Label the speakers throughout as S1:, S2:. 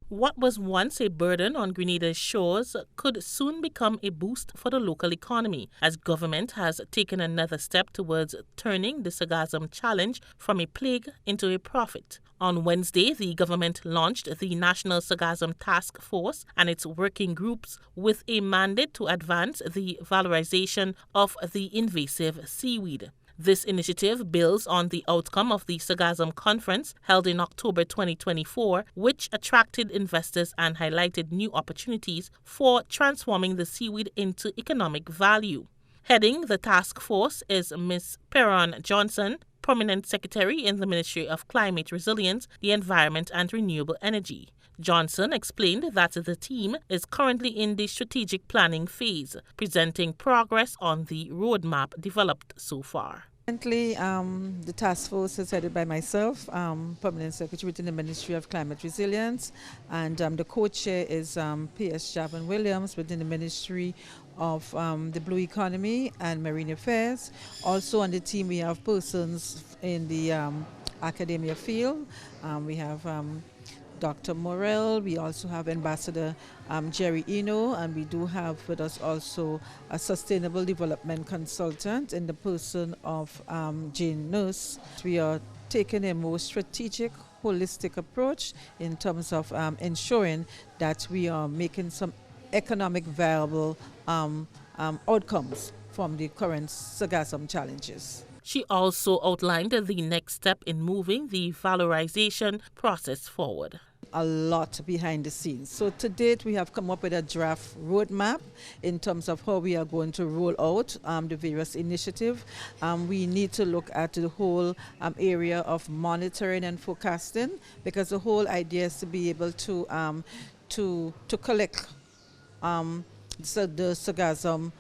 S1: What was once a burden on Grenada's shores could soon become a boost for the local economy, as government has taken another step towards turning the Sargassum challenge from a plague into a profit. On Wednesday, the government launched the National Sargassum Task Force and its working groups with a mandate to advance the valorization of the invasive seaweed. This initiative builds on the outcome of the Sargassum Conference held in October 2024, which attracted investors and highlighted new opportunities for transforming the seaweed into economic value. Heading the task force is Ms. Perron Johnson, Permanent Secretary in the Ministry of Climate Resilience, the Environment and Renewable Energy. Johnson explained that the team is currently in the strategic planning phase, presenting progress on the roadmap developed so far.
S2: Currently, the task force is headed by myself, Permanent Secretary within the Ministry of Climate Resilience, and the co-chair is P.S. Javon Williams within the Ministry of the Blue Economy and Marine Affairs. Also on the team we have persons in the academia field. We have Dr. Morel, we also have Ambassador Jerry Eno, and we do have with us also a sustainable development consultant in the person of Jane Nurse. We are taking a more strategic, holistic approach in terms of ensuring that we are making some economic viable outcomes from the current Sargassum challenges.
S1: She also outlined the next step in moving the valorization process forward.
S2: A lot behind the scenes. So to date, we have come up with a draft roadmap in terms of how we are going to roll out the various initiatives. We need to look at the whole area of monitoring and forecasting, because the whole idea is to be able to collect the sargassum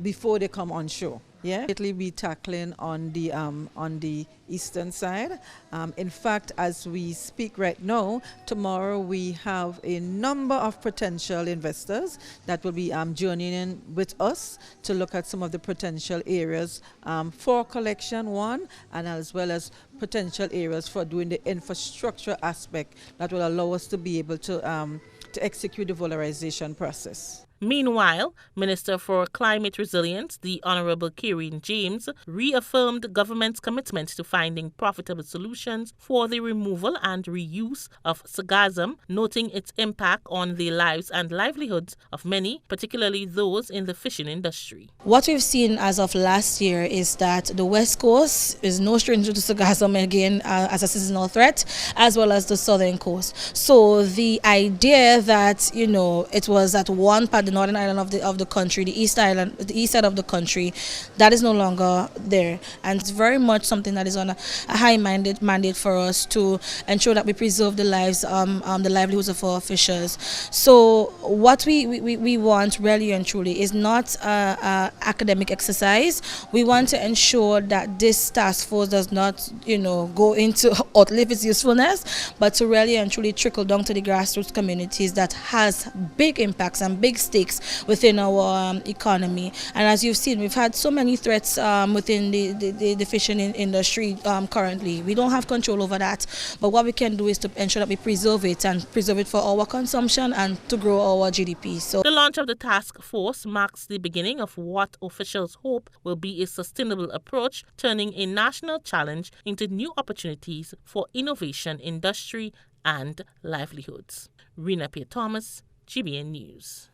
S2: before they come on shore. Yeah, it'll be tackling on the eastern side. In fact, as we speak right now, tomorrow we have a number of potential investors that will be journeying with us to look at some of the potential areas for collection, one, and as well as potential areas for doing the infrastructure aspect that will allow us to be able to execute the valorization process.
S1: Meanwhile, Minister for Climate Resilience, the Honorable Kieran James, reaffirmed the government's commitment to finding profitable solutions for the removal and reuse of sargassum, noting its impact on the lives and livelihoods of many, particularly those in the fishing industry.
S3: What we've seen as of last year is that the West Coast is no stranger to sargassum again as a seasonal threat, as well as the southern coast. So the idea that, it was at one part the northern island of the country, the east side of the country, that is no longer there, and it's very much something that is on a high mandate for us to ensure that we preserve the lives, the livelihoods of our fishers. So what we want really and truly is not an academic exercise. We want to ensure that this task force does not, go into outlive its usefulness, but to really and truly trickle down to the grassroots communities that has big impacts and big stakes within our economy. And as you've seen, we've had so many threats within the fishing industry currently. We don't have control over that, but what we can do is to ensure that we preserve it and preserve it for our consumption and to grow our GDP. So
S1: the launch of the task force marks the beginning of what officials hope will be a sustainable approach, turning a national challenge into new opportunities for innovation, industry and livelihoods. Rena P. Thomas, GBN News.